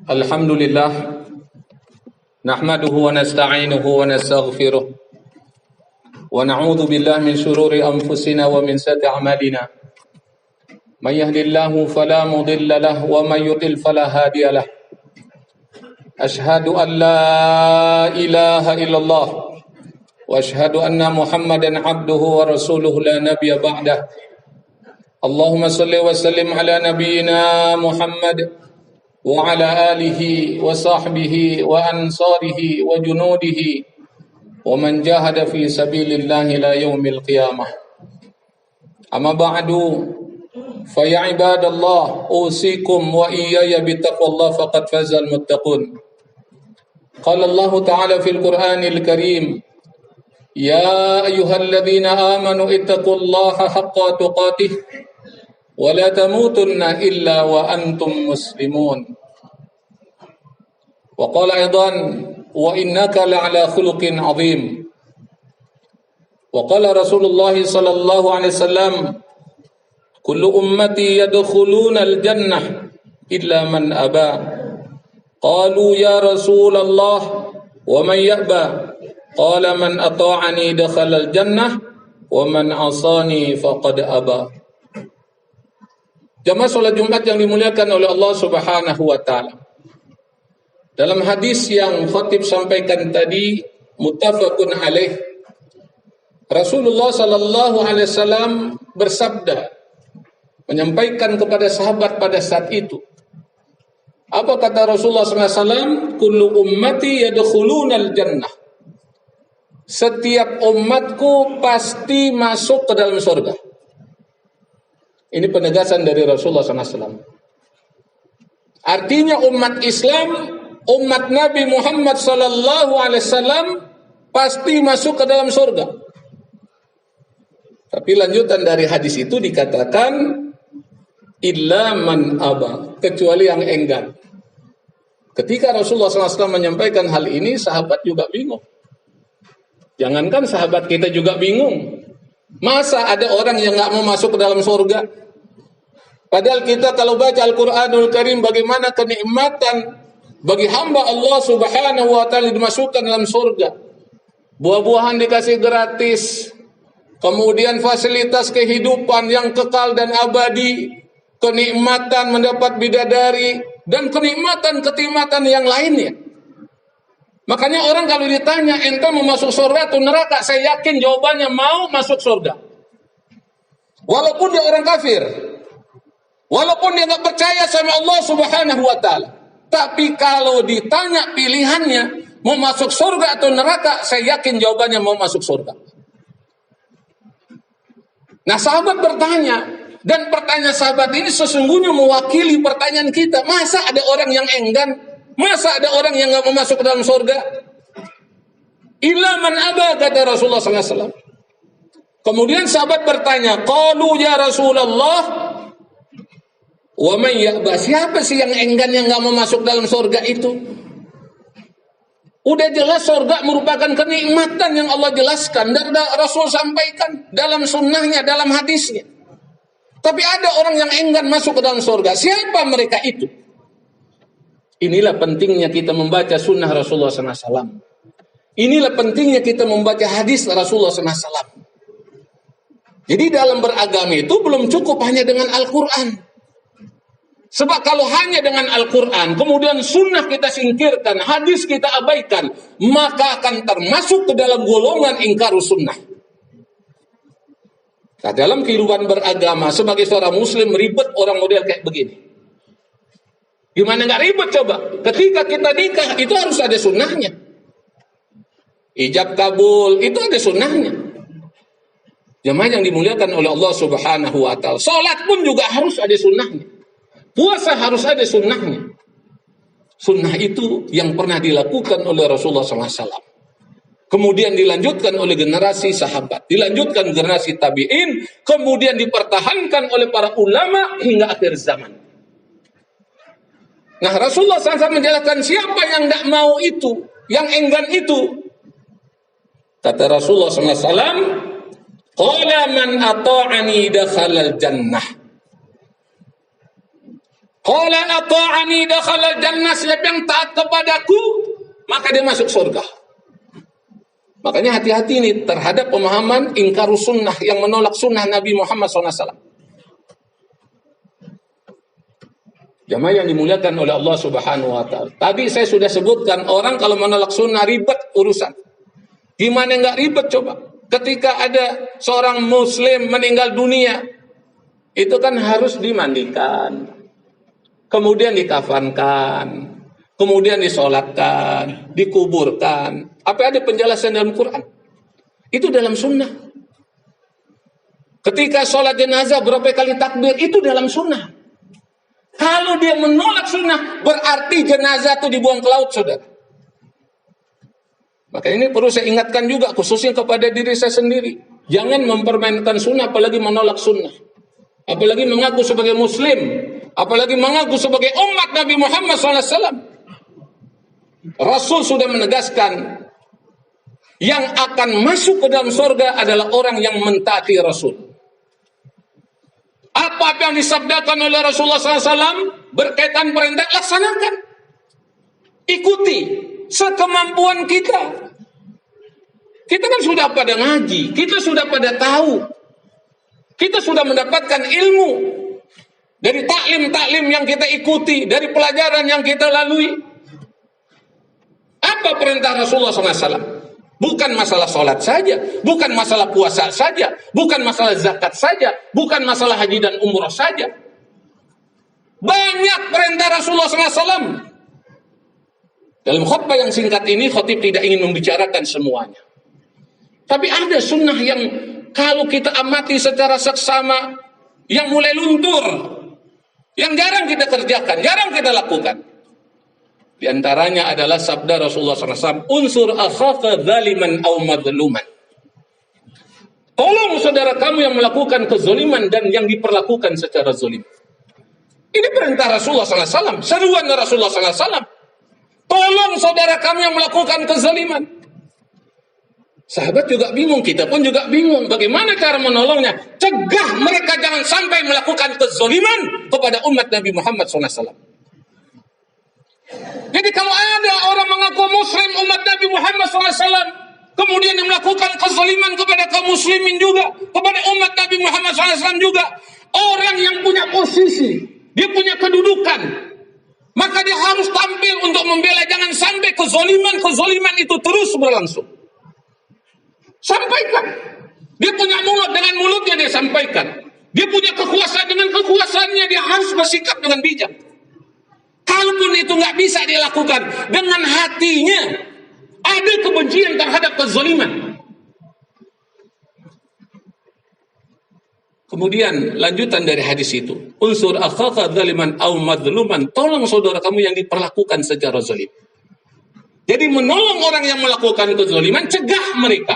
Alhamdulillah nahmaduhu wa nasta'inuhu wa nastaghfiruh wa na'udzu billahi min shururi anfusina wa min sayyiati a'malina may yahdihillahu fala mudilla lahu wa may yudlil fala hadiya lahu asyhadu an la ilaha illallah wa asyhadu anna muhammadan abduhu wa rasuluhu la nabiyya ba'dah. Allahumma shalli wa sallim ala nabiyyina Muhammad wa ala alihi wa sahbihi wa ansarihi wa junudihi wa man jahada fi sabilillahi ila yaumil qiyamah. Amma ba'du, fa ya ibadallah usikum wa iyaya bittaqwallah faqad fazal muttaqun. Qala Allah ta'ala fil Qur'anil Karim, ya ayyuhalladzina amanu ittaqullaha haqqa tuqatih wa la tamutunna illa wa antum muslimun. Wa qala aidan wa innaka la'ala khuluqin 'azim. Wa qala Rasulullah sallallahu alaihi wasallam, kullu ummati yadkhuluna al-jannah illa man aba. Qalu ya Rasulullah wa man ya'ba? Qala man ata'ani dakhala al-jannah wa man 'asani faqad aba. Jamaah salat Jumat yang dimuliakan oleh Allah Subhanahu wa taala. Dalam hadis yang khatib sampaikan tadi, muttafaqun alaih, Rasulullah sallallahu alaihi wasallam bersabda, menyampaikan kepada sahabat pada saat itu. Apa kata Rasulullah sallallahu alaihi wasallam? Kullu ummati yadkhulunal jannah. Setiap umatku pasti masuk ke dalam surga. Ini penegasan dari Rasulullah SAW. Artinya umat Islam, umat Nabi Muhammad SAW pasti masuk ke dalam surga. Tapi lanjutan dari hadis itu dikatakan illa man aba, kecuali yang enggan. Ketika Rasulullah SAW menyampaikan hal ini, sahabat juga bingung. Jangankan sahabat kita juga bingung. Masa ada orang yang gak mau masuk ke dalam surga? Padahal kita kalau baca Al-Quranul Karim, bagaimana kenikmatan bagi hamba Allah Subhanahu wa ta'ala dimasukkan dalam surga. Buah-buahan dikasih gratis, kemudian fasilitas kehidupan yang kekal dan abadi, kenikmatan mendapat bidadari, dan kenikmatan-kenikmatan yang lainnya. Makanya orang kalau ditanya, ente mau masuk surga atau neraka? Saya yakin jawabannya mau masuk surga. Walaupun dia orang kafir, walaupun dia nggak percaya sama Allah Subhanahu wa ta'ala. Tapi kalau ditanya pilihannya, mau masuk surga atau neraka, saya yakin jawabannya mau masuk surga. Nah, sahabat bertanya, dan pertanyaan sahabat ini sesungguhnya mewakili pertanyaan kita. Masa ada orang yang enggan? Masa ada orang yang nggak mau masuk ke dalam surga? Illa man aba, kata Rasulullah SAW. Kemudian sahabat bertanya, qalu ya Rasulullah, wa man ya'ba, siapa sih yang enggan, yang nggak mau masuk dalam surga itu? Udah jelas surga merupakan kenikmatan yang Allah jelaskan dan Rasul sampaikan dalam sunnahnya, dalam hadisnya. Tapi ada orang yang enggan masuk ke dalam surga. Siapa mereka itu? Inilah pentingnya kita membaca sunnah Rasulullah SAW. Inilah pentingnya kita membaca hadis Rasulullah SAW. Jadi dalam beragama itu belum cukup hanya dengan Al-Quran. Sebab kalau hanya dengan Al-Quran, kemudian sunnah kita singkirkan, hadis kita abaikan, maka akan termasuk ke dalam golongan ingkar sunnah. Nah, dalam kehidupan beragama, sebagai seorang muslim, ribet orang model kayak begini. Gimana nggak ribet coba? Ketika kita nikah, itu harus ada sunnahnya. Ijab kabul, itu ada sunnahnya. Jemaah yang dimuliakan oleh Allah Subhanahu wa ta'ala. Salat pun juga harus ada sunnahnya. Puasa harus ada sunnahnya. Sunnah itu yang pernah dilakukan oleh Rasulullah SAW. Kemudian dilanjutkan oleh generasi sahabat. Dilanjutkan generasi tabi'in. Kemudian dipertahankan oleh para ulama hingga akhir zaman. Nah, Rasulullah SAW menjelaskan siapa yang tidak mau itu, yang enggan itu. Kata Rasulullah SAW, qala man ata'ani dakhalal jannah. Qala ata'ani dakhala jannah, siapa yang taat kepadaku maka dia masuk surga. Makanya hati-hati nih terhadap pemahaman ingkarus sunnah yang menolak sunnah Nabi Muhammad SAW. Jamaah yang dimuliakan oleh Allah Subhanahu wa taala. Tadi saya sudah sebutkan orang kalau menolak sunnah ribet urusan. Gimana nggak ribet coba? Ketika ada seorang muslim meninggal dunia, itu kan harus dimandikan, kemudian dikafankan, kemudian disolatkan, dikuburkan. Apa ada penjelasan dalam Quran? Itu dalam sunnah. Ketika sholat jenazah berapa kali takbir, itu dalam sunnah. Kalau dia menolak sunnah, berarti jenazah itu dibuang ke laut, saudara. Maka ini perlu saya ingatkan juga, khususnya kepada diri saya sendiri. Jangan mempermainkan sunnah, apalagi menolak sunnah. Apalagi mengaku sebagai muslim. Apalagi mengaku sebagai umat Nabi Muhammad SAW. Rasul sudah menegaskan, yang akan masuk ke dalam surga adalah orang yang mentaati Rasul. Apa yang disabdakan oleh Rasulullah SAW berkaitan perintah, laksanakan. Ikuti sekemampuan kita. Kita kan sudah pada ngaji, kita sudah pada tahu, kita sudah mendapatkan ilmu dari taklim-taklim yang kita ikuti, dari pelajaran yang kita lalui. Apa perintah Rasulullah SAW? Bukan masalah sholat saja, bukan masalah puasa saja, bukan masalah zakat saja, bukan masalah haji dan umrah saja. Banyak perintah Rasulullah SAW. Dalam khutbah yang singkat ini, khatib tidak ingin membicarakan semuanya. Tapi ada sunnah yang kalau kita amati secara seksama, yang mulai luntur, yang jarang kita kerjakan, jarang kita lakukan. Di antaranya adalah sabda Rasulullah SAW, unsur akhaka zaliman aw madluman. Tolong saudara kamu yang melakukan kezaliman dan yang diperlakukan secara zalim. Ini perintah Rasulullah SAW, seruan Rasulullah SAW. Tolong saudara kamu yang melakukan kezaliman. Sahabat juga bingung, kita pun juga bingung. Bagaimana cara menolongnya? Cegah mereka jangan sampai melakukan kezaliman kepada umat Nabi Muhammad SAW. Jadi kalau ada orang mengaku muslim umat Nabi Muhammad SAW, kemudian yang melakukan kezaliman kepada kaum muslimin juga, kepada umat Nabi Muhammad SAW juga, orang yang punya posisi, dia punya kedudukan, maka dia harus tampil untuk membela. Jangan sampai kezaliman itu terus berlangsung. Sampaikan. Dia punya mulut, dengan mulutnya dia sampaikan. Dia punya kekuasaan, dengan kekuasaannya dia harus bersikap dengan bijak. Kalaupun itu nggak bisa dilakukan, dengan hatinya ada kebencian terhadap kezaliman. Kemudian lanjutan dari hadis itu, unsur akhaka zaliman aw madluman, tolong saudara kamu yang diperlakukan secara zalim. Jadi menolong orang yang melakukan kezaliman, cegah mereka,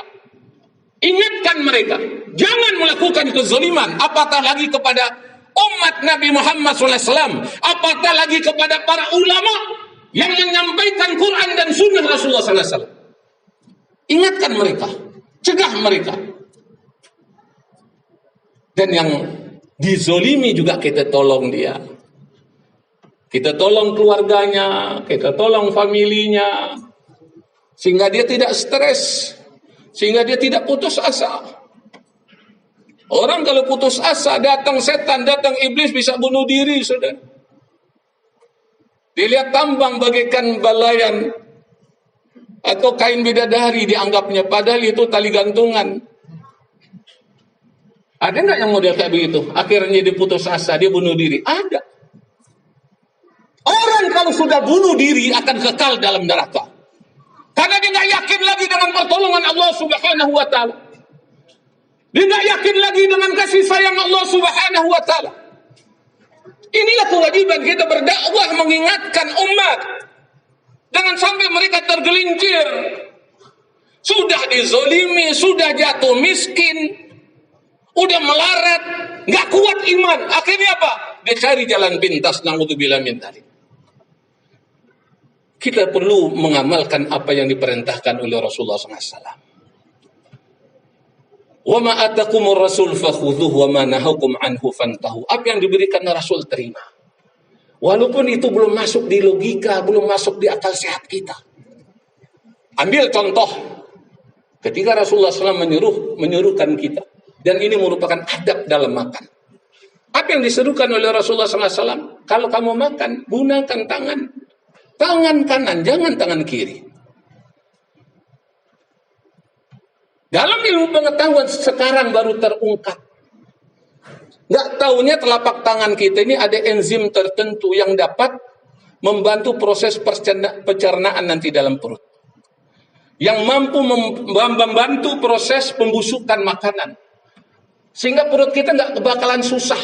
ingatkan mereka, jangan melakukan kezaliman, apatah lagi kepada umat Nabi Muhammad SAW, apatah lagi kepada para ulama yang menyampaikan Quran dan sunnah Rasulullah SAW. Ingatkan mereka, cegah mereka. Dan yang dizolimi juga kita tolong dia. Kita tolong keluarganya, kita tolong familinya, sehingga dia tidak stres, sehingga dia tidak putus asa. Orang kalau putus asa, datang setan, datang iblis, bisa bunuh diri, saudara. Dilihat tambang bagaikan balayan atau kain bidadari dianggapnya, padahal itu tali gantungan. Ada nggak yang model kayak begitu? Akhirnya dia putus asa, dia bunuh diri. Ada. Orang kalau sudah bunuh diri akan kekal dalam neraka. Karena dia nggak yakin lagi dengan pertolongan Allah Subhanahu wa Ta'ala. Dia tidak yakin lagi dengan kasih sayang Allah Subhanahu wa Ta'ala. Inilah kewajiban kita berdakwah, mengingatkan umat. Jangan sampai mereka tergelincir. Sudah dizolimi, sudah jatuh miskin, udah melarat, nggak kuat iman. Akhirnya apa? Dia cari jalan pintas, na'udzubillah min dzalik. Kita perlu mengamalkan apa yang diperintahkan oleh Rasulullah SAW. Wa ma atakumur rasul fakhudhuhu wa ma nahakum anhu fantahu. Apa yang diberikan Rasul terima. Walaupun itu belum masuk di logika, belum masuk di akal sehat kita. Ambil contoh, ketika Rasulullah SAW menyuruhkan kita, dan ini merupakan adab dalam makan. Apa yang diserukan oleh Rasulullah SAW? Kalau kamu makan, gunakan tangan kanan, jangan tangan kiri. Dalam ilmu pengetahuan sekarang baru terungkap. Nggak taunya telapak tangan kita ini ada enzim tertentu yang dapat membantu proses pencernaan nanti dalam perut. Yang mampu membantu proses pembusukan makanan. Sehingga perut kita nggak bakalan susah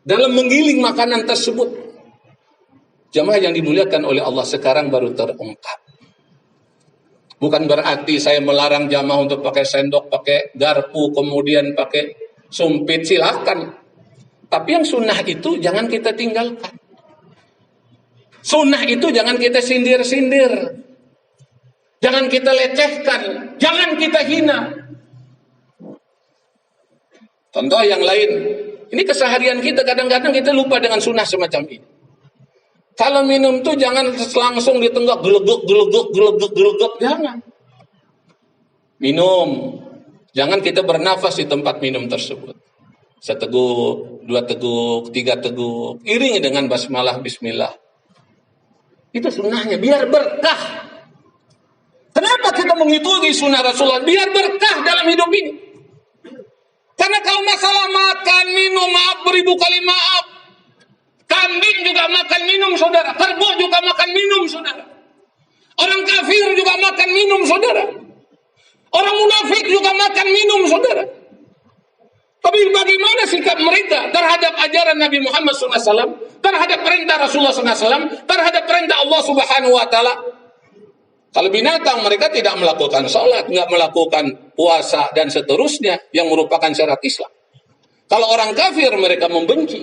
dalam menggiling makanan tersebut. Jamaah yang dimuliakan oleh Allah, sekarang baru terungkap. Bukan berarti saya melarang jamaah untuk pakai sendok, pakai garpu, kemudian pakai sumpit, silahkan. Tapi yang sunnah itu jangan kita tinggalkan. Sunnah itu jangan kita sindir-sindir. Jangan kita lecehkan. Jangan kita hina. Contoh yang lain. Ini keseharian kita, kadang-kadang kita lupa dengan sunnah semacam ini. Kalau minum tuh jangan langsung ditenggak gelegek, jangan. Minum, jangan kita bernafas di tempat minum tersebut. Seteguk, 2 teguk, 3 teguk, iringi dengan basmalah, bismillah. Itu sunnahnya, biar berkah. Kenapa kita mengikuti sunnah Rasulullah? Biar berkah dalam hidup ini. Karena kalau masalah makan, minum, maaf, beribu kali maaf. Kambing juga makan minum, saudara. Kerbau juga makan minum, saudara. Orang kafir juga makan minum, saudara. Orang munafik juga makan minum, saudara. Tapi bagaimana sikap mereka terhadap ajaran Nabi Muhammad SAW, terhadap perintah Rasulullah SAW, terhadap perintah Allah Subhanahu Wa Taala? Kalau binatang, mereka tidak melakukan sholat, nggak melakukan puasa dan seterusnya yang merupakan syarat Islam. Kalau orang kafir, mereka membenci.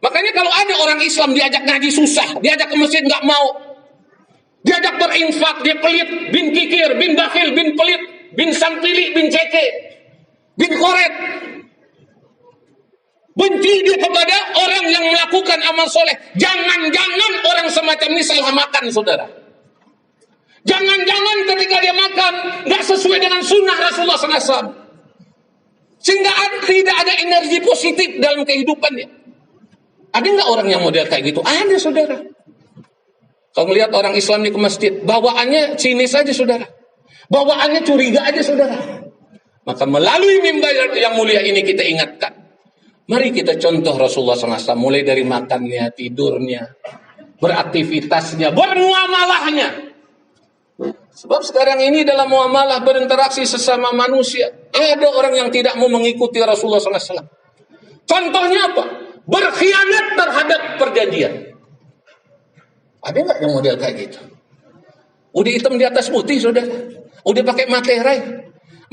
Makanya kalau ada orang Islam diajak ngaji susah, diajak ke masjid nggak mau, diajak berinfak, dia pelit, bin kikir, bin bakhil, bin pelit, bin sampili, bin ceke, bin koret. Benci dia kepada orang yang melakukan amal soleh. Jangan-jangan orang semacam ini salah makan, saudara. Jangan-jangan ketika dia makan nggak sesuai dengan sunnah Rasulullah SAW, sehingga tidak ada energi positif dalam kehidupannya. Ada nggak orang yang model kayak gitu? Ada, saudara. Kalau melihat orang Islam di ke masjid, bawaannya sinis aja, saudara. Bawaannya curiga aja, saudara. Maka melalui mimbar yang mulia ini kita ingatkan. Mari kita contoh Rasulullah SAW, mulai dari makannya, tidurnya, beraktivitasnya, bermuamalahnya. Sebab sekarang ini dalam muamalah berinteraksi sesama manusia, ada orang yang tidak mau mengikuti Rasulullah SAW. Contohnya apa? Berkhianat terhadap perjanjian. Ada nggak yang model kayak gitu? Udah hitam di atas putih, saudara. Udah pakai materai,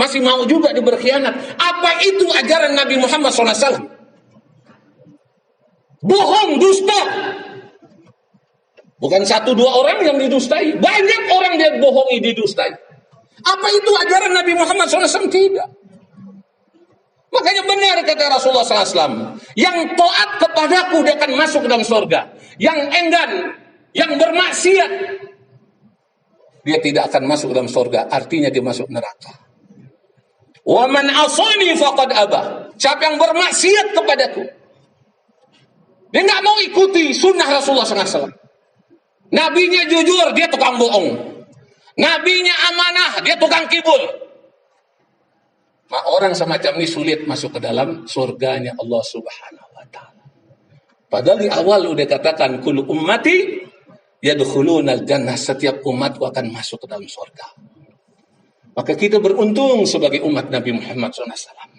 masih mau juga berkhianat. Apa itu ajaran Nabi Muhammad SAW? Bohong, dusta. Bukan 1-2 orang yang didustai, banyak orang dia bohongi, didustai. Apa itu ajaran Nabi Muhammad SAW? Tidak. Makanya benar kata Rasulullah SAW, yang taat kepadaku dia akan masuk ke dalam surga. Yang enggan, yang bermaksiat, dia tidak akan masuk ke dalam surga. Artinya dia masuk neraka. Wa man asani faqad aba. Siapa yang bermaksiat kepadaku, dia nggak mau ikuti sunnah Rasulullah SAW. Nabinya jujur, dia tukang bohong. Nabinya amanah, dia tukang kibul. Nah, orang semacam ini sulit masuk ke dalam surganya Allah Subhanahu Wa Taala. Padahal di awal udah katakan kullu ummati yadkhulunal jannah, setiap umatku akan masuk ke dalam surga. Maka kita beruntung sebagai umat Nabi Muhammad SAW.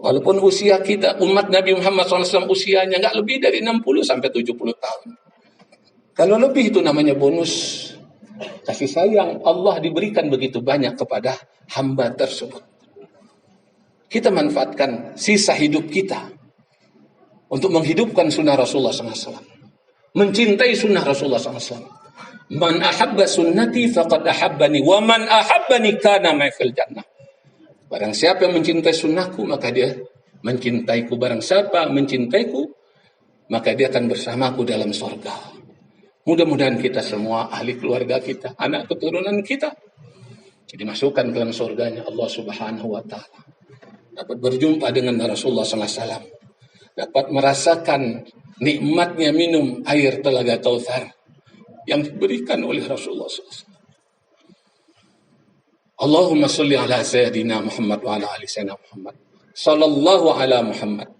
Walaupun usia kita, umat Nabi Muhammad SAW usianya nggak lebih dari 60 sampai 70 tahun. Kalau lebih itu namanya bonus kasih sayang Allah diberikan begitu banyak kepada hamba tersebut. Kita manfaatkan sisa hidup kita untuk menghidupkan sunnah Rasulullah SAW. Mencintai sunnah Rasulullah SAW. Man ahabba sunnati faqad ahabbani. Wa man ahabbani kana ma'i fil jannah. Barang siapa yang mencintai sunnahku, maka dia mencintaiku. Barang siapa mencintaiku, maka dia akan bersamaku dalam surga. Mudah-mudahan kita semua, ahli keluarga kita, anak keturunan kita, dimasukkan ke dalam surganya Allah Subhanahu wa Ta'ala. Dapat berjumpa dengan Rasulullah SAW, dapat merasakan nikmatnya minum air telaga Kautsar yang diberikan oleh Rasulullah SAW. Allahumma salli ala Sayyidina Muhammad wa ala ali Sayyidina Muhammad sallallahu ala Muhammad.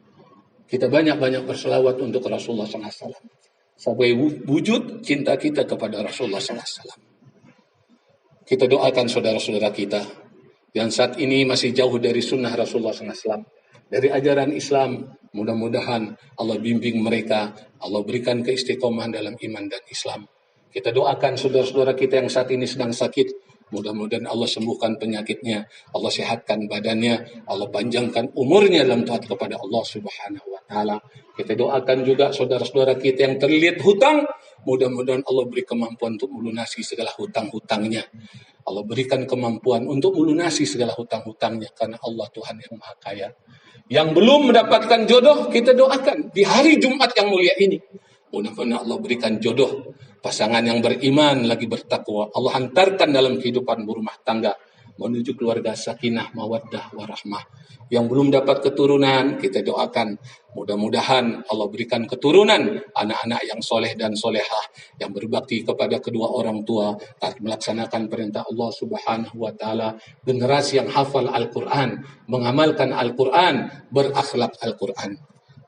Kita banyak-banyak berselawat untuk Rasulullah SAW sampai wujud cinta kita kepada Rasulullah SAW. Kita doakan saudara-saudara kita yang saat ini masih jauh dari sunnah Rasulullah SAW, dari ajaran Islam. Mudah-mudahan Allah bimbing mereka, Allah berikan keistiqomahan dalam iman dan Islam. Kita doakan saudara-saudara kita yang saat ini sedang sakit, mudah-mudahan Allah sembuhkan penyakitnya, Allah sehatkan badannya, Allah panjangkan umurnya dalam taat kepada Allah Subhanahu wa Ta'ala. Kita doakan juga saudara-saudara kita yang terlilit hutang, mudah-mudahan Allah beri kemampuan untuk melunasi segala hutang-hutangnya. Allah berikan kemampuan untuk melunasi segala hutang-hutangnya, karena Allah Tuhan yang Maha Kaya. Yang belum mendapatkan jodoh, kita doakan di hari Jumat yang mulia ini, mudah-mudahan Allah berikan jodoh, pasangan yang beriman lagi bertakwa. Allah hantarkan dalam kehidupan berumah tangga menuju keluarga sakinah, mawaddah, warahmah. Yang belum dapat keturunan, kita doakan mudah-mudahan Allah berikan keturunan, anak-anak yang soleh dan solehah, yang berbakti kepada kedua orang tua, taat melaksanakan perintah Allah Subhanahu wa Ta'ala, generasi yang hafal Al-Quran, mengamalkan Al-Quran, berakhlak Al-Quran.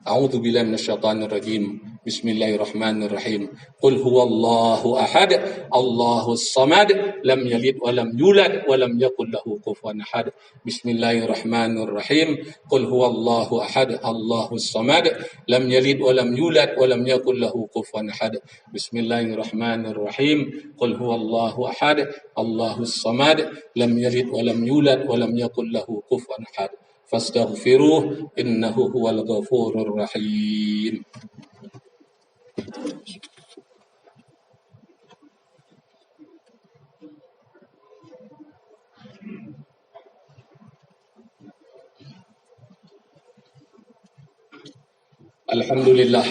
A'udzu billahi minasyaitonir rajim. Bismillahirrahmanirrahim. Qul huwallahu ahad, Allahus samad, lam yalid wa lam yulad wa lam yakul lahu kufuwan ahad. Bismillahirrahmanirrahim. Qul huwallahu ahad, Allahus samad, lam yalid wa lam yulad wa lam yakul lahu kufuwan ahad. Bismillahirrahmanirrahim. Qul huwallahu ahad, Allahus samad, lam yalid wa lam yulad wa lam yakul lahu kufuwan ahad. Fastaghfiruh innahu huwal ghafurur rahim. Alhamdulillah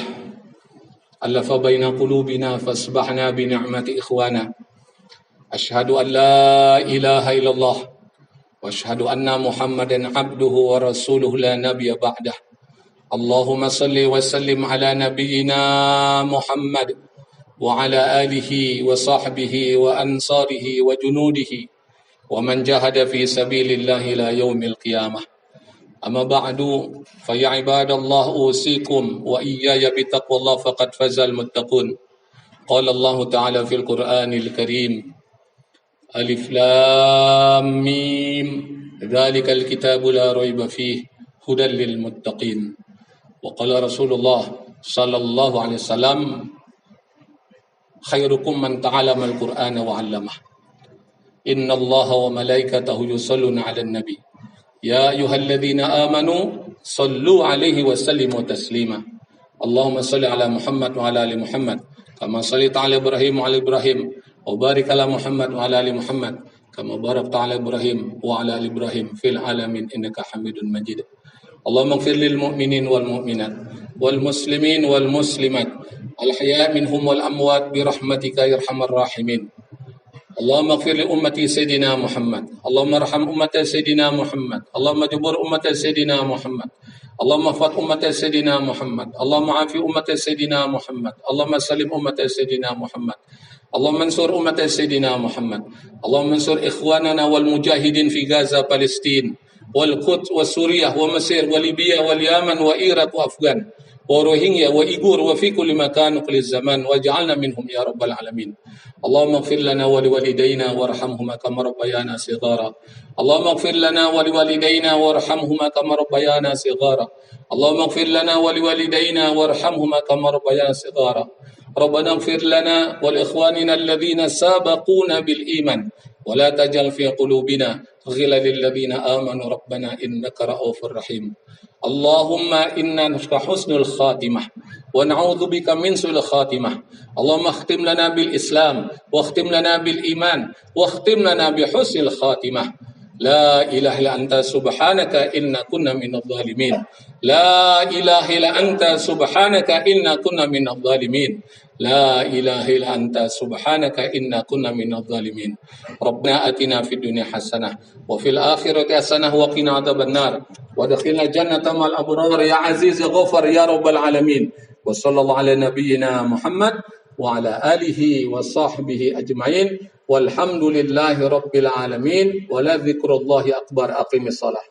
allafa baina qulubina fasbahna bi ni'mati ikhwana. Asyhadu an la ilaha illallah wa asyhadu anna Muhammadan abduhu wa rasuluhu la nabiyya ba'dah. Allahumma salli wa sallim ala nabiyyina Muhammad wa ala alihi wa sahbihi wa ansarihi wa junudihi wa man jahada fi sabilillahi ila yaumil qiyamah. Amma ba'du, fa ya ibadallah usikum wa iyaya bitaqwallah faqad fazal muttaqun. Qala Allah Ta'ala fil Qur'anil Karim, Alif Lam Mim, dzalikal kitabu la raiba fihi hudan lil muttaqin. Wa qala Rasulullah sallallahu alaihi wasallam, khairukum man ta'allama al-Qur'ana wa 'allamah. Inna Allaha wa malaikatahu yusalluna 'alan nabi. Ya ayyuhalladzina amanu sallu 'alaihi wa sallimu taslima. Allahumma salli 'ala Muhammad wa 'ala ali Muhammad kama shallaita 'ala Ibrahim wa 'ala Ibrahim. وبارك على محمد وعلى آل محمد كما باركت على إبراهيم وعلى آل إبراهيم في العالمين إنك حميد مجيد. اللهم اغفر للمؤمنين والمؤمنات والمسلمين والمسلمات الأحياء منهم والأموات برحمتك يا أرحم الراحمين. اللهم اغفر لأمتي سيدنا محمد، اللهم ارحم أمة سيدنا محمد، اللهم اجبر أمة سيدنا محمد، اللهم احفظ أمة سيدنا محمد، اللهم عافي أمة سيدنا محمد، اللهم سلم أمة سيدنا محمد، اللهم انصر أمة سيدنا محمد، اللهم انصر إخواننا والمجاهدين في غزة فلسطين والقدس وسوريا ومصر وليبيا واليمن وإيراق وأفغان وروهينيا وإيغور وفي كل مكان وكل الزمان واجعلنا منهم يا رب العالمين. اللهم اغفر لنا ولوالدينا وارحمهما كما ربيانا صغارا. اللهم اغفر لنا ولوالدينا وارحمهما كما ربيانا صغارا. اللهم اغفر لنا ولوالدينا وارحمهما كما ربيانا صغارا. ربنا اغفر لنا ولإخواننا الذين سبقونا بالإيمان ولا تجعل في قلوبنا غلا للذين آمنوا ربنا إنك رؤوف رحيم. اللهم إنا نشكو حسن الخاتمة ونعوذ بك من سوء الخاتمة. اللهم اختم لنا بالإسلام واختم لنا بالإيمان واختم لنا بحسن الخاتمة. لا إله إلا أنت سبحانك إنا كنا من الظالمين لا إله إلا أنت سبحانك إنا كنا من الظالمين لا إله إلا أنت سبحانك إنا كنا من الظالمين ربنا آتنا في الدنيا حسنة وفي الآخرة حسنة وقنا عذاب النار وادخلنا الجنة مع الأبرار يا عزيز غفر يا رب العالمين وصلى الله على نبينا محمد وعلى آله وصحبه أجمعين والحمد لله رب العالمين ولا ذكر الله أكبر أقم الصلاة